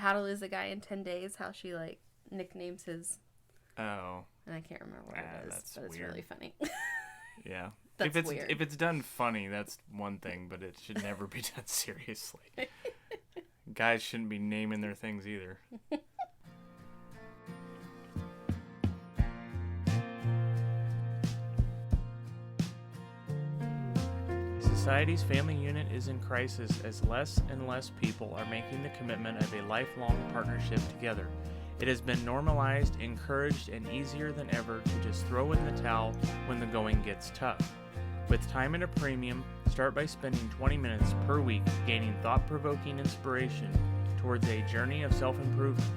How to Lose a Guy in 10 Days, how she, like, nicknames his... Oh. And I can't remember what it is, but it's weird. really funny. Yeah. That's weird. If it's done funny, that's one thing, but it should never be done seriously. Guys shouldn't be naming their things either. Society's family unit is in crisis as less and less people are making the commitment of a lifelong partnership together. It has been normalized, encouraged, and easier than ever to just throw in the towel when the going gets tough. With time at a premium, start by spending 20 minutes per week gaining thought-provoking inspiration towards a journey of self-improvement,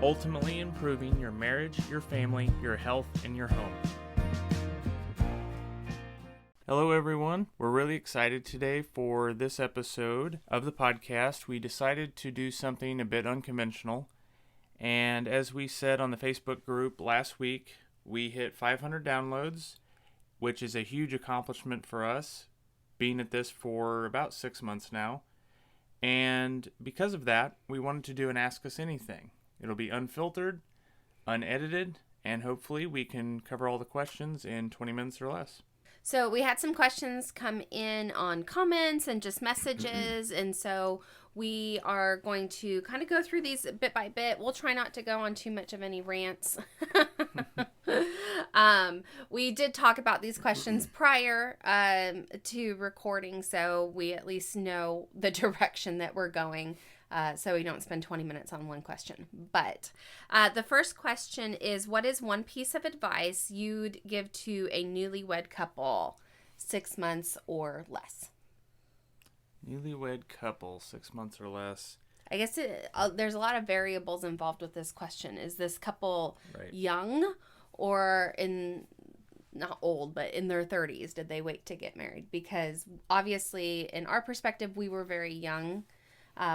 ultimately improving your marriage, your family, your health, and your home. Hello everyone, we're really excited today for this episode of the podcast. We decided to do something a bit unconventional, and as we said on the Facebook group last week, we hit 500 downloads, which is a huge accomplishment for us, being at this for about 6 months now, and because of that, we wanted to do an Ask Us Anything. It'll be unfiltered, unedited, and hopefully we can cover all the questions in 20 minutes or less. So we had some questions come in on comments and just messages, and so we are going to kind of go through these bit by bit. We'll try not to go on too much of any rants. We did talk about these questions prior to recording, so we at least know the direction that we're going. So we don't spend 20 minutes on one question. But the first question is, what is one piece of advice you'd give to a newlywed couple, 6 months or less? Newlywed couple, 6 months or less. I guess there's a lot of variables involved with this question. Is this couple Right. young or not old, but in their 30s? Did they wait to get married? Because obviously, in our perspective, we were very young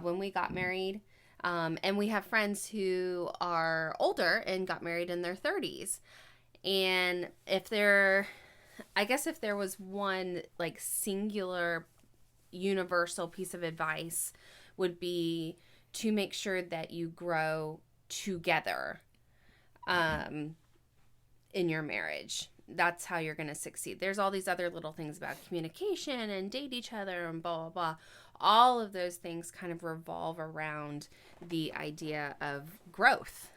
when we got married. And we have friends who are older and got married in their 30s. And if there was one like singular universal piece of advice, would be to make sure that you grow together in your marriage. That's how you're going to succeed. There's all these other little things about communication and date each other and blah, blah, blah. All of those things kind of revolve around the idea of growth.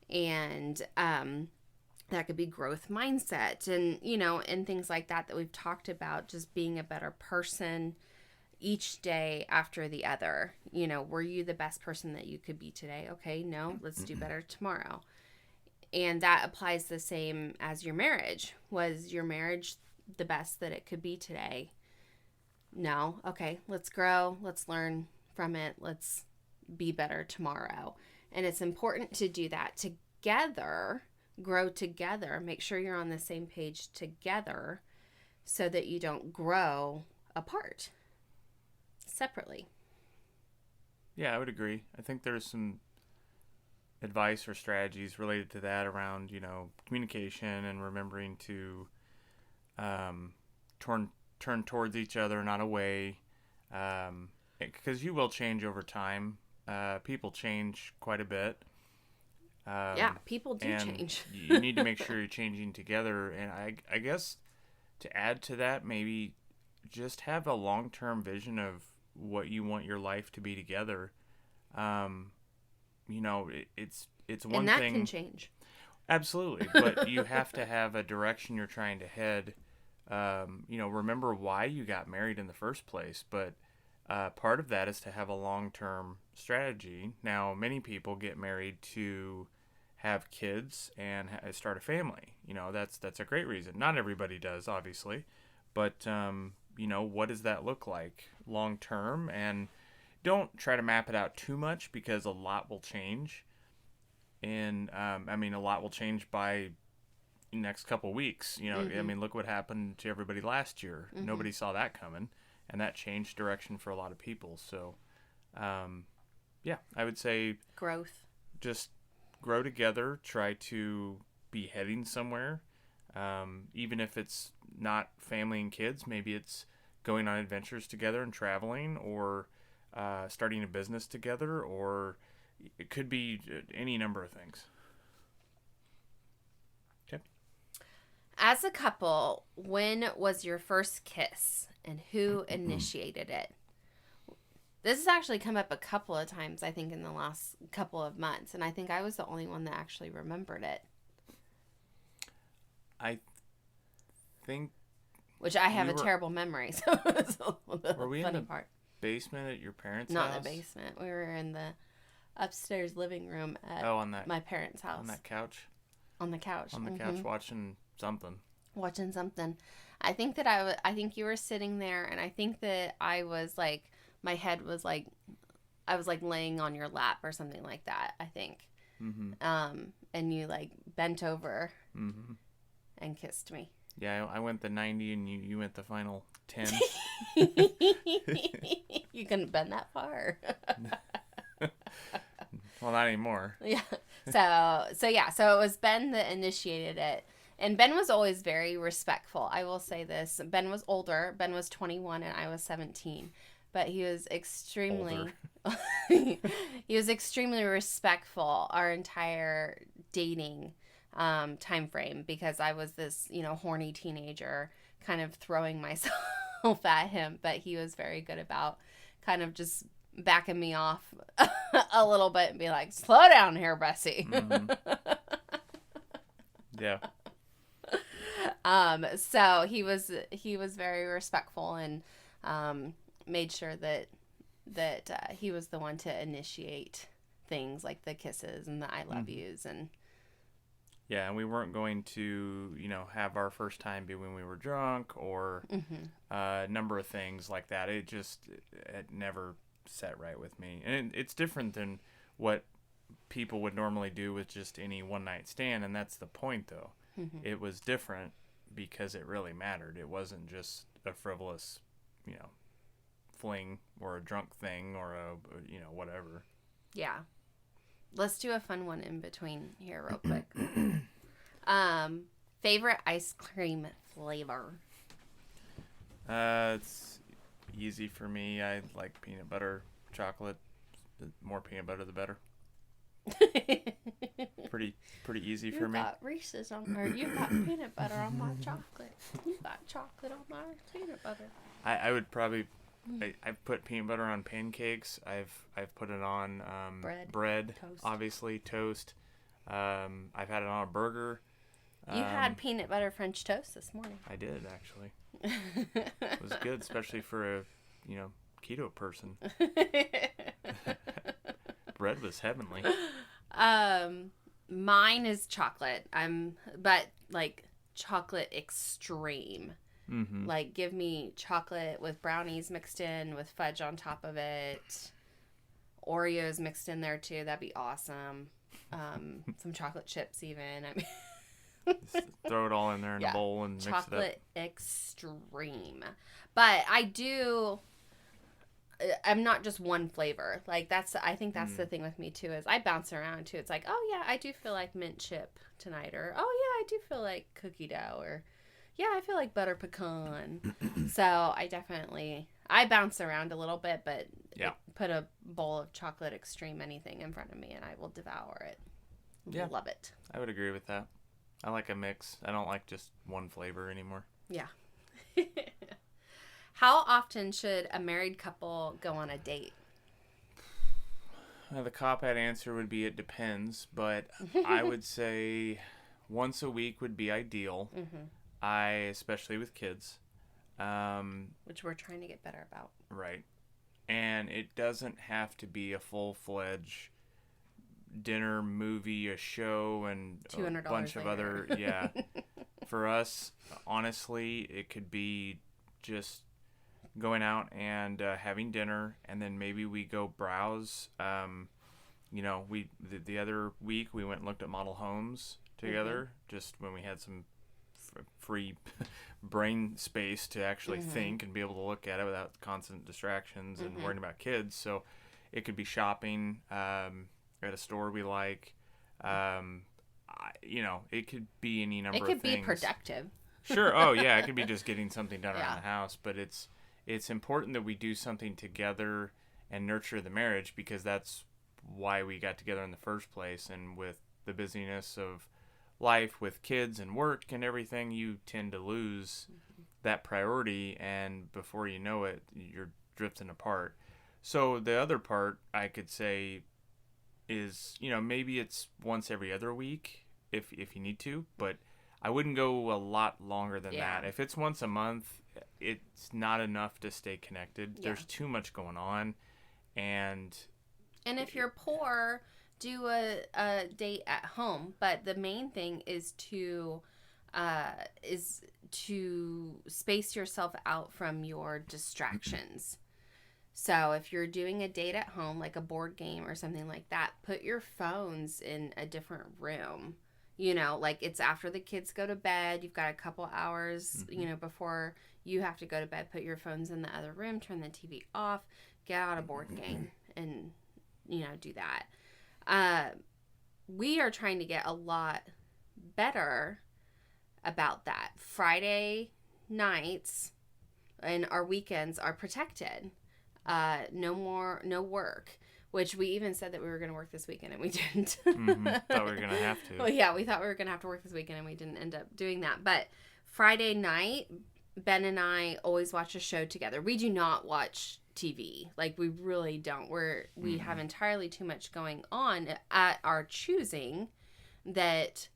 And that could be growth mindset and, and things like that we've talked about, just being a better person each day after the other. Were you the best person that you could be today? Okay, no, let's do better tomorrow. And that applies the same as your marriage. Was your marriage the best that it could be today? No. Okay, let's grow. Let's learn from it. Let's be better tomorrow. And it's important to do that together, grow together. Make sure you're on the same page together so that you don't grow apart, separately. Yeah, I would agree. I think there's some advice or strategies related to that around, communication and remembering to turn towards each other, not away, because you will change over time. People change quite a bit. Yeah, people do change. You need to make sure you're changing together. And I guess to add to that, maybe just have a long-term vision of what you want your life to be together. It's one and that thing. Can change. Absolutely, but you have to have a direction you're trying to head. Remember why you got married in the first place, but part of that is to have a long-term strategy. Now, many people get married to have kids and start a family. That's a great reason. Not everybody does, obviously, but what does that look like long-term? And don't try to map it out too much, because a lot will change. And a lot will change by next couple weeks. Mm-hmm. Look what happened to everybody last year. Mm-hmm. Nobody saw that coming, and that changed direction for a lot of people. So, I would say growth. Just grow together. Try to be heading somewhere, even if it's not family and kids. Maybe it's going on adventures together and traveling, or starting a business together, or it could be any number of things. Okay. As a couple, when was your first kiss and who initiated it? This has actually come up a couple of times, I think, in the last couple of months. And I think I was the only one that actually remembered it. I think. Which I have a terrible memory. So it's the were we funny in the part. basement at your parents' Not house? in the basement. We were in the upstairs living room at my parents' house. On that couch? On the couch. On the couch watching something. Watching something. I think that I think you were sitting there, and I think that I was like, my head was like, I was like laying on your lap or something like that, I think. Mm-hmm. And you like bent over mm-hmm. and kissed me. Yeah, I went the 90 and you went the final 10. You couldn't bend that far. Well, not anymore. Yeah. So it was Ben that initiated it. And Ben was always very respectful. I will say this. Ben was older. Ben was 21 and I was 17. But he was extremely he was extremely respectful our entire dating time frame, because I was this, horny teenager kind of throwing myself at him, but he was very good about kind of just backing me off a little bit and be like, slow down here, Bessie. Mm-hmm. Yeah. So he was very respectful and made sure that he was the one to initiate things like the kisses and the I love yous. And yeah, and we weren't going to, have our first time be when we were drunk or a number of things like that. It never set right with me. And it's different than what people would normally do with just any one night stand, and that's the point, though. It was different because it really mattered. It wasn't just a frivolous, fling or a drunk thing or a, whatever. Yeah. Let's do a fun one in between here real quick. Favorite ice cream flavor? It's easy for me. I like peanut butter, chocolate. The more peanut butter, the better. Pretty easy for me. You got Reese's you got peanut butter on my chocolate. You got chocolate on my peanut butter. I would probably. I've put peanut butter on pancakes. I've put it on bread, toast. Obviously toast. I've had it on a burger. You had peanut butter French toast this morning. I did, actually. It was good, especially for a keto person. Bread was heavenly. Mine is chocolate. But like chocolate extreme. Mm-hmm. Like, give me chocolate with brownies mixed in with fudge on top of it. Oreos mixed in there too. That'd be awesome. Some chocolate chips even. I mean, just throw it all in there in a bowl and mix it up. Chocolate extreme. But I'm not just one flavor. Like, I think that's the thing with me too, is I bounce around too. It's like, oh yeah, I do feel like mint chip tonight, or oh yeah, I do feel like cookie dough, or yeah, I feel like butter pecan. So I bounce around a little bit, but put a bowl of chocolate extreme anything in front of me and I will devour it. Yeah. Love it. I would agree with that. I like a mix. I don't like just one flavor anymore. Yeah. How often should a married couple go on a date? The cop-out answer would be it depends, but I would say once a week would be ideal. Especially with kids. Which we're trying to get better about. Right. And it doesn't have to be a full-fledged dinner, movie, a show, and a bunch of other... Yeah. For us, honestly, it could be just going out and having dinner, and then maybe we go browse. The other week we went and looked at model homes together, just when we had some free brain space to actually think and be able to look at it without constant distractions and worrying about kids. So it could be shopping at a store we like. It could be any number of things. It could be productive. Sure. Oh, yeah. It could be just getting something done around the house. But it's important that we do something together and nurture the marriage, because that's why we got together in the first place. And with the busyness of life with kids and work and everything, you tend to lose that priority, and before you know it, you're drifting apart. So the other part I could say is, maybe it's once every other week if you need to, but I wouldn't go a lot longer than that. If it's once a month, it's not enough to stay connected. There's too much going on, and if you're poor, do a date at home. But the main thing is to space yourself out from your distractions. So if you're doing a date at home, like a board game or something like that, put your phones in a different room. Like it's after the kids go to bed. You've got a couple hours, before you have to go to bed. Put your phones in the other room, turn the TV off, get out a board game, and, do that. We are trying to get a lot better about that. Friday nights and our weekends are protected. No work, which we even said that we were going to work this weekend and we didn't. Thought we were going to have to. Well, yeah, we thought we were going to have to work this weekend and we didn't end up doing that. But Friday night, Ben and I always watch a show together. We do not watch TV. Like, we really don't. We have entirely too much going on at our choosing that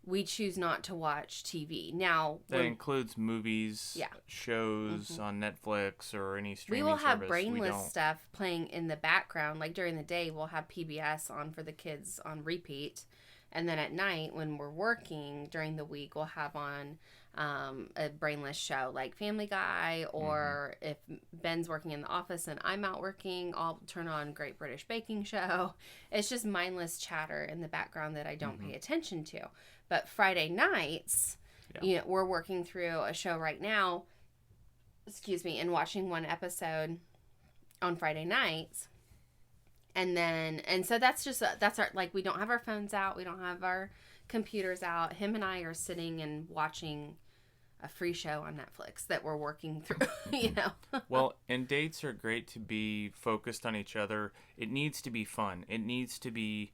we choose not to watch TV. Now, that includes movies, shows on Netflix or any streaming service. We will have service. brainless stuff playing in the background. Like during the day, we'll have PBS on for the kids on repeat. And then at night, when we're working during the week, we'll have on a brainless show like Family Guy, or if Ben's working in the office and I'm out working, I'll turn on Great British Baking Show. It's just mindless chatter in the background that I don't pay attention to. But Friday nights, we're working through a show right now, and watching one episode on Friday nights. And so that's our, like, we don't have our phones out. We don't have our computers out. Him and I are sitting and watching a free show on Netflix that we're working through, Well, and dates are great to be focused on each other. It needs to be fun. It needs to be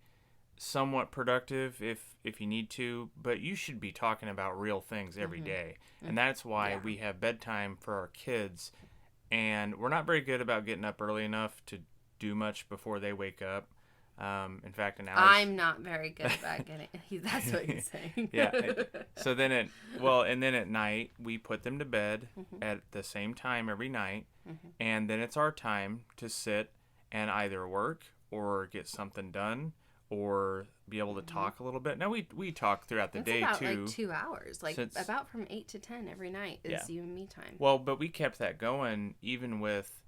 somewhat productive if you need to, but you should be talking about real things every day. And that's why we have bedtime for our kids. And we're not very good about getting up early enough to do much before they wake up. In fact, I'm not very good about getting. That's what he's saying. So then at night we put them to bed at the same time every night, and then it's our time to sit and either work or get something done or be able to talk a little bit. Now we talk throughout the day about too. Like 2 hours, like about from 8 to 10 every night is you and me time. Well, but we kept that going even with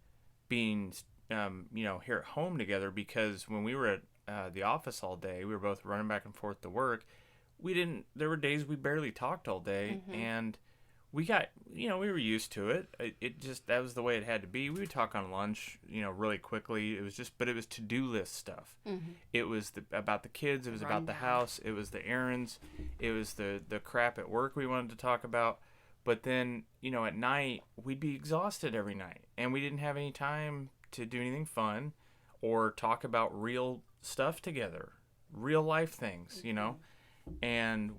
being here at home together, because when we were at the office all day, we were both running back and forth to work. There were days we barely talked all day, and we got, we were used to it. It just, that was the way it had to be. We would talk on lunch, really quickly. It was to-do list stuff. It was about the kids. It was about the house. It was the errands. It was the crap at work we wanted to talk about. But then, at night, we'd be exhausted every night, and we didn't have any time to do anything fun or talk about real stuff together, real life things, and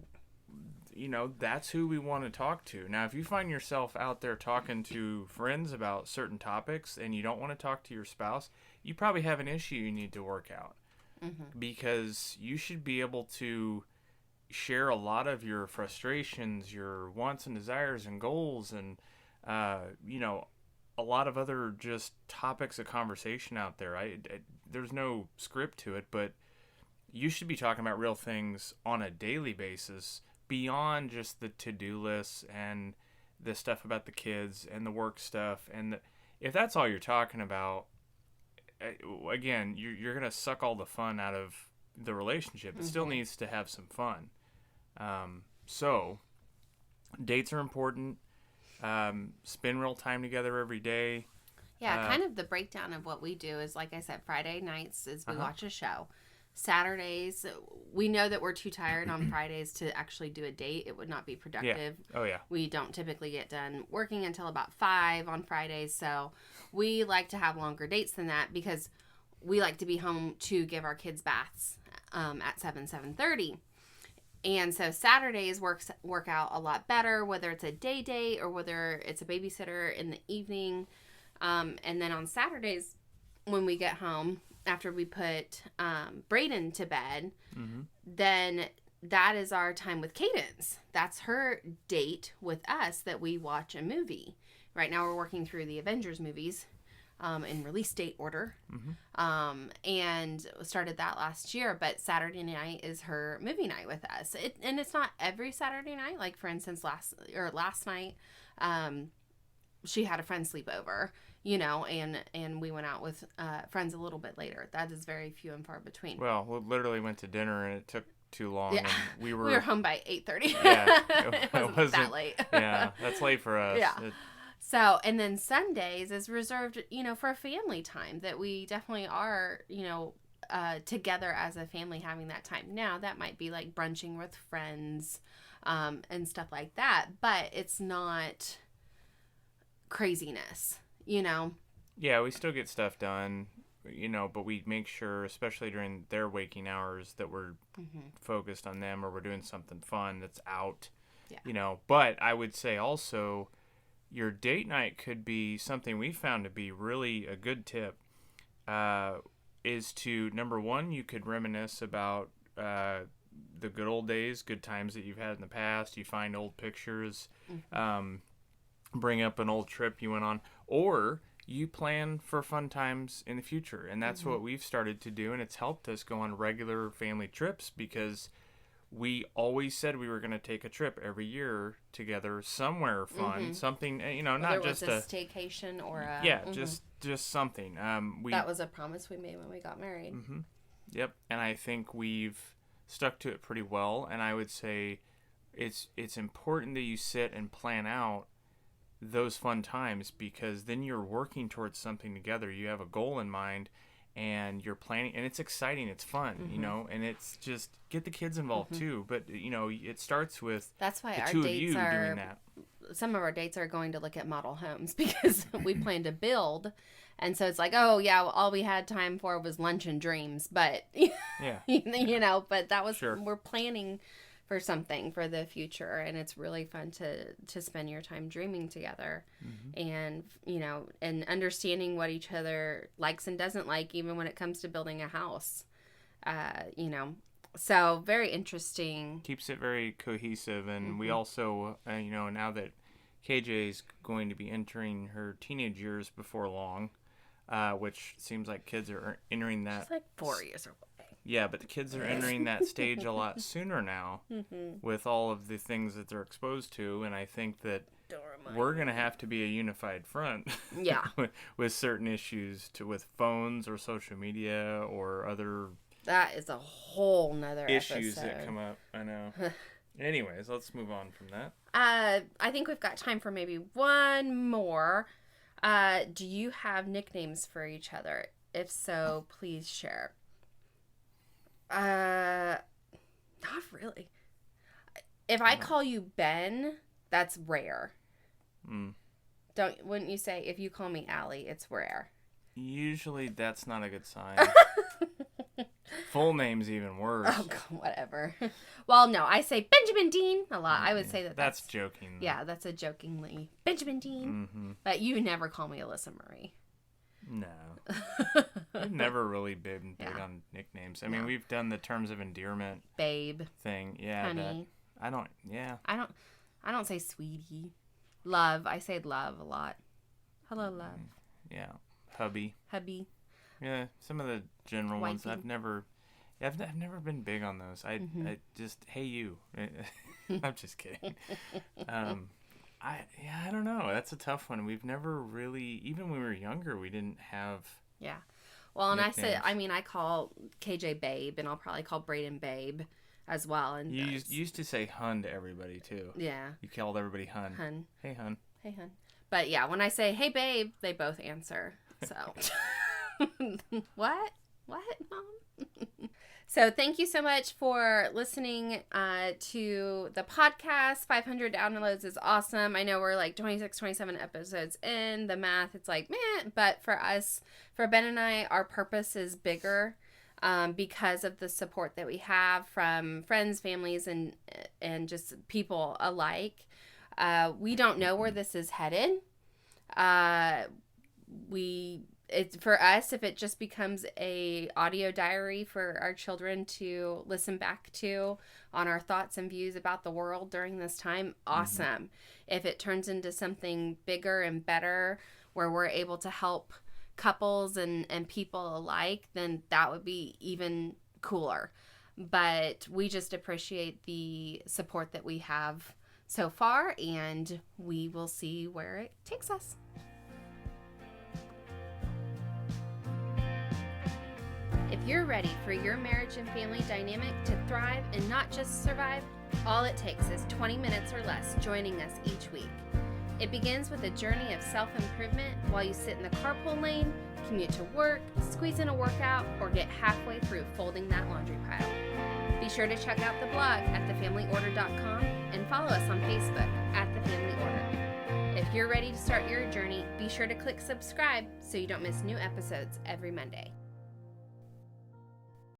that's who we want to talk to. Now, if you find yourself out there talking to friends about certain topics and you don't want to talk to your spouse, you probably have an issue you need to work out, because you should be able to share a lot of your frustrations, your wants and desires and goals, and a lot of other just topics of conversation out there. There's no script to it, but you should be talking about real things on a daily basis beyond just the to-do lists and the stuff about the kids and the work stuff. And if that's all you're talking about, again, you're going to suck all the fun out of the relationship. It still needs to have some fun. So dates are important. Spend real time together every day. Yeah, kind of the breakdown of what we do is, like I said, Friday nights is we watch a show. Saturdays, we know that we're too tired on Fridays to actually do a date. It would not be productive. Yeah. Oh, yeah. We don't typically get done working until about 5 on Fridays. So we like to have longer dates than that because we like to be home to give our kids baths at 7:30. And so Saturdays work out a lot better, whether it's a day date or whether it's a babysitter in the evening. And then on Saturdays, when we get home, after we put Brayden to bed, then that is our time with Cadence. That's her date with us that we watch a movie. Right now we're working through the Avengers movies in release date order. And started that last year, but Saturday night is her movie night with us. And it's not every Saturday night. Like, for instance, last night, she had a friend sleep over, and we went out with friends a little bit later. That is very few and far between. Well, we literally went to dinner and it took too long. Yeah. And we were home by 8:30. Yeah, it wasn't that late. Yeah, that's late for us. Yeah. So, and then Sundays is reserved, for family time, that we definitely are, together as a family having that time. Now, that might be like brunching with friends and stuff like that, but it's not craziness, Yeah, we still get stuff done, but we make sure, especially during their waking hours, that we're focused on them or we're doing something fun that's out, But I would say also, your date night could be something we found to be really a good tip, is to, number one, you could reminisce about the good old days, good times that you've had in the past. You find old pictures, bring up an old trip you went on, or you plan for fun times in the future. And that's what we've started to do, and it's helped us go on regular family trips because we always said we were going to take a trip every year together somewhere fun, something, not just a staycation or a... Yeah, just something. That was a promise we made when we got married. Yep, and I think we've stuck to it pretty well, and I would say it's important that you sit and plan out those fun times because then you're working towards something together. You have a goal in mind, and you're planning, and it's exciting, it's fun, and it's just get the kids involved too. But it starts with that's why the our two dates of you are doing that. Some of our dates are going to look at model homes because we plan to build, and so it's like, oh yeah, all we had time for was lunch and dreams, but yeah, but that was sure. We're planning for something for the future, and it's really fun to spend your time dreaming together, and and understanding what each other likes and doesn't like, even when it comes to building a house, so very interesting. Keeps it very cohesive, and we also now that KJ is going to be entering her teenage years before long, which seems like kids are entering that. She's like 4 years away. Yeah, but the kids are entering that stage a lot sooner now with all of the things that they're exposed to, and I think that we're going to have to be a unified front with certain issues with phones or social media or other... That is a whole nother issues episode that come up. I know. Anyways, let's move on from that. I think we've got time for maybe one more. Do you have nicknames for each other? If so, please share. Not really. If I call you Ben, that's rare. Wouldn't you say if you call me Allie, it's rare? Usually that's not a good sign. Full name's even worse. Oh, God, whatever. Well, no, I say Benjamin Dean a lot. I would say that's joking. Yeah, that's a jokingly Benjamin Dean. But you never call me Alyssa Marie. No. I've never really been big on nicknames. I mean, we've done the terms of endearment babe thing. Yeah, honey. I don't say sweetie. Love. I say love a lot. Hello, love. Yeah. Hubby. Yeah, some of the general ones I've never been big on those. I just hey you. I'm just kidding. I don't know. That's a tough one. We've never really, even when we were younger, we didn't have. Yeah. Well, and nicknames. I call KJ Babe, and I'll probably call Brayden Babe as well. And you used to say hun to everybody too. Yeah. You called everybody hun. Hun. Hey hun. Hey hun. But yeah, when I say hey babe, they both answer. So. What, Mom? So thank you so much for listening to the podcast. 500 downloads is awesome. I know we're like 26, 27 episodes in. The math, it's like, meh. But for us, for Ben and I, our purpose is bigger because of the support that we have from friends, families, and just people alike. We don't know where this is headed. It's for us, if it just becomes a audio diary for our children to listen back to on our thoughts and views about the world during this time, awesome. Mm-hmm. If it turns into something bigger and better where we're able to help couples and people alike, then that would be even cooler. But we just appreciate the support that we have so far, and we will see where it takes us. If you're ready for your marriage and family dynamic to thrive and not just survive, all it takes is 20 minutes or less joining us each week. It begins with a journey of self-improvement while you sit in the carpool lane, commute to work, squeeze in a workout, or get halfway through folding that laundry pile. Be sure to check out the blog at thefamilyorder.com and follow us on Facebook at The Family Order. If you're ready to start your journey, be sure to click subscribe so you don't miss new episodes every Monday.